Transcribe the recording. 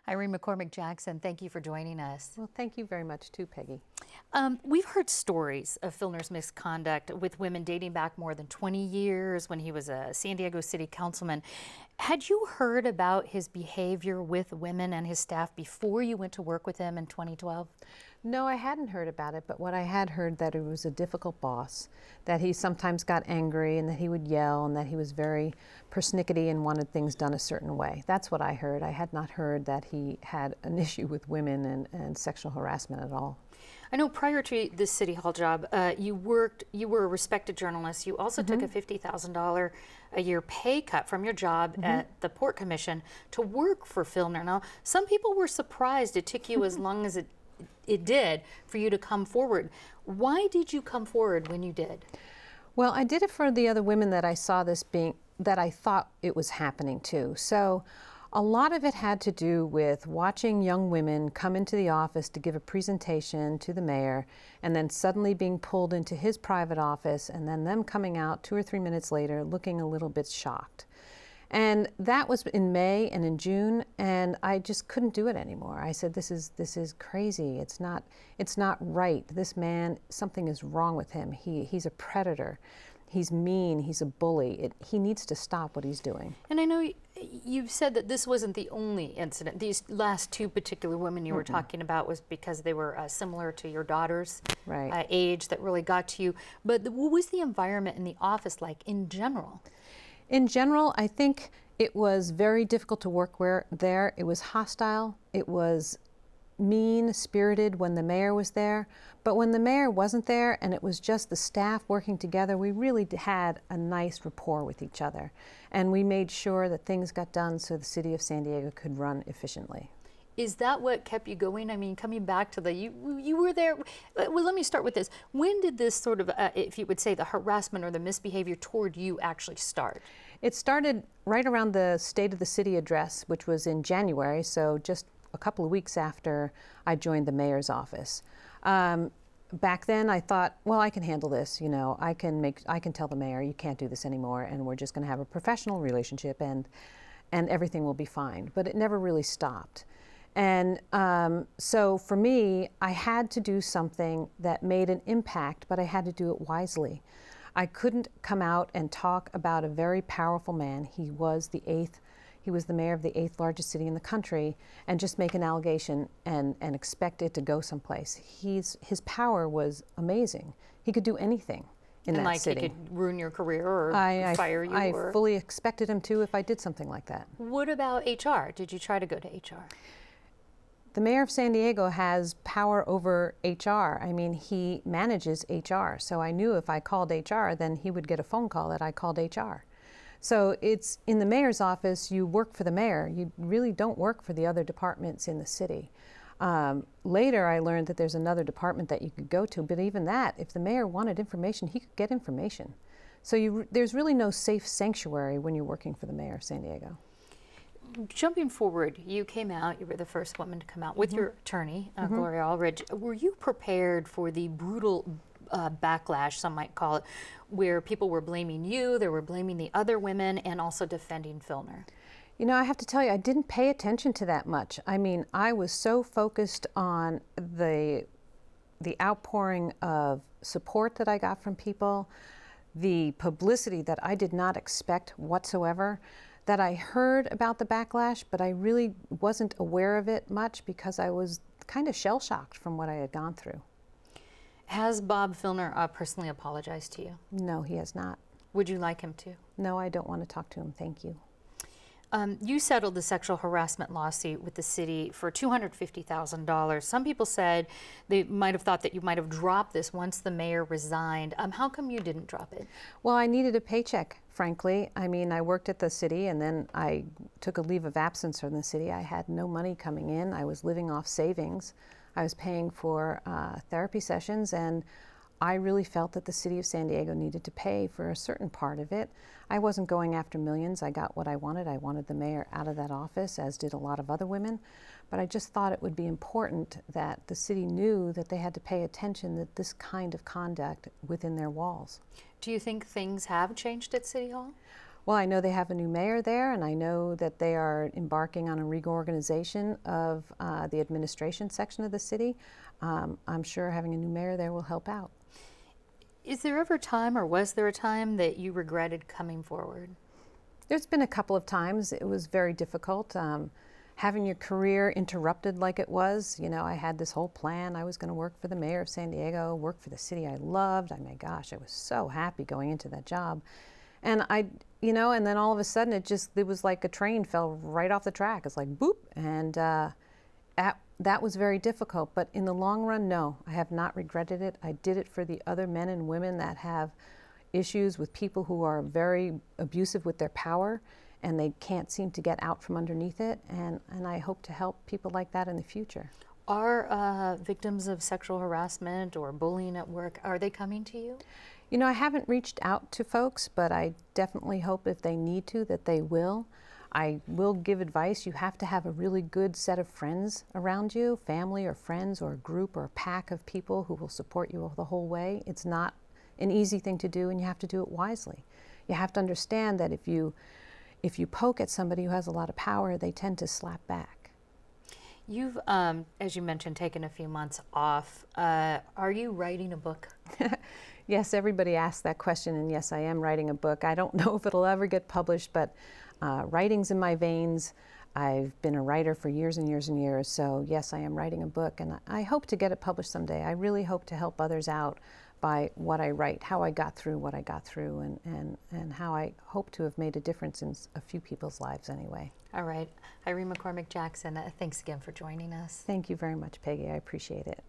Irene McCormack Jackson, thank you for joining us. Well, thank you very much too, Peggy. We've heard stories of Filner's misconduct with women dating back more than 20 years when he was a San Diego City councilman. Had you heard about his behavior with women and his staff before you went to work with him in 2012? No, I hadn't heard about it, but what I had heard that he was a difficult boss, that he sometimes got angry and that he would yell and that he was very persnickety and wanted things done a certain way. That's what I heard. I had not heard that he had an issue with women and sexual harassment at all. I know prior to this City Hall job, you were a respected journalist. You also took a $50,000 a year pay cut from your job at the Port Commission to work for Filner. Now, some people were surprised it took you as long as it did for you to come forward. Why did you come forward when you did? Well, I did it for the other women that I saw that I thought it was happening to. So a lot of it had to do with watching young women come into the office to give a presentation to the mayor and then suddenly being pulled into his private office and then them coming out 2 or 3 minutes later looking a little bit shocked. And that was in May and in June, and I just couldn't do it anymore. I said, this is crazy. It's not right. This man, something is wrong with him. He's a predator. He's mean. He's a bully. He needs to stop what he's doing. And I know you've said that this wasn't the only incident. These last two particular women you were talking about was because they were similar to your daughter's age that really got to you. But what was the environment in the office like in general? In general, I think it was very difficult to work there. It was hostile. It was mean-spirited when the mayor was there. But when the mayor wasn't there and it was just the staff working together, we really had a nice rapport with each other. And we made sure that things got done so the city of San Diego could run efficiently. Is that what kept you going? I mean, coming back to you were there. Well, let me start with this. When did this sort of, if you would say, the harassment or the misbehavior toward you actually start? It started right around the State of the City address, which was in January, so just a couple of weeks after I joined the mayor's office. Back then I thought, well, I can handle this, you know, I can tell the mayor you can't do this anymore and we're just going to have a professional relationship and everything will be fine. But it never really stopped. And so for me, I had to do something that made an impact, but I had to do it wisely. I couldn't come out and talk about a very powerful man. He was the mayor of the 8th largest city in the country, and just make an allegation and expect it to go someplace. His power was amazing. He could do anything in that city. He could ruin your career or fire you? I fully expected him to if I did something like that. What about HR? Did you try to go to HR? The mayor of San Diego has power over HR. I mean, he manages HR. So I knew if I called HR, then he would get a phone call that I called HR. So it's in the mayor's office, you work for the mayor. You really don't work for the other departments in the city. Later, I learned that there's another department that you could go to, but even that, if the mayor wanted information, he could get information. So there's really no safe sanctuary when you're working for the mayor of San Diego. Jumping forward, you came out, you were the first woman to come out with your attorney, Gloria Allridge. Were you prepared for the brutal backlash, some might call it, where people were blaming you, they were blaming the other women, and also defending Filner? You know, I have to tell you, I didn't pay attention to that much. I mean, I was so focused on the outpouring of support that I got from people, the publicity that I did not expect whatsoever, that I heard about the backlash, but I really wasn't aware of it much because I was kind of shell-shocked from what I had gone through. Has Bob Filner personally apologized to you? No, he has not. Would you like him to? No, I don't want to talk to him, thank you. You settled the sexual harassment lawsuit with the city for $250,000. Some people said they might have thought that you might have dropped this once the mayor resigned. How come you didn't drop it? Well, I needed a paycheck, frankly. I mean, I worked at the city and then I took a leave of absence from the city. I had no money coming in. I was living off savings. I was paying for therapy sessions, and I really felt that the city of San Diego needed to pay for a certain part of it. I wasn't going after millions. I got what I wanted. I wanted the mayor out of that office, as did a lot of other women. But I just thought it would be important that the city knew that they had to pay attention to this kind of conduct within their walls. Do you think things have changed at City Hall? Well, I know they have a new mayor there, and I know that they are embarking on a reorganization of the administration section of the city. I'm sure having a new mayor there will help out. Is there ever a time, or was there a time, that you regretted coming forward? There's been a couple of times it was very difficult. Having your career interrupted like it was, you know, I had this whole plan. I was going to work for the mayor of San Diego, work for the city I loved. I mean, gosh, I was so happy going into that job. And you know, and then all of a sudden it was like a train fell right off the track. It's like boop. And that was very difficult. But in the long run, no, I have not regretted it. I did it for the other men and women that have issues with people who are very abusive with their power and they can't seem to get out from underneath it. And I hope to help people like that in the future. Are victims of sexual harassment or bullying at work, are they coming to you? You know, I haven't reached out to folks, but I definitely hope if they need to, that they will. I will give advice. You have to have a really good set of friends around you, family or friends or a group or a pack of people who will support you the whole way. It's not an easy thing to do, and you have to do it wisely. You have to understand that if you poke at somebody who has a lot of power, they tend to slap back. You've, as you mentioned, taken a few months off. Are you writing a book? Yes, everybody asks that question, and yes, I am writing a book. I don't know if it'll ever get published, but writing's in my veins. I've been a writer for years and years and years, so yes, I am writing a book, and I hope to get it published someday. I really hope to help others out by what I write, how I got through what I got through, and how I hope to have made a difference in a few people's lives anyway. All right. Irene McCormack Jackson, thanks again for joining us. Thank you very much, Peggy. I appreciate it.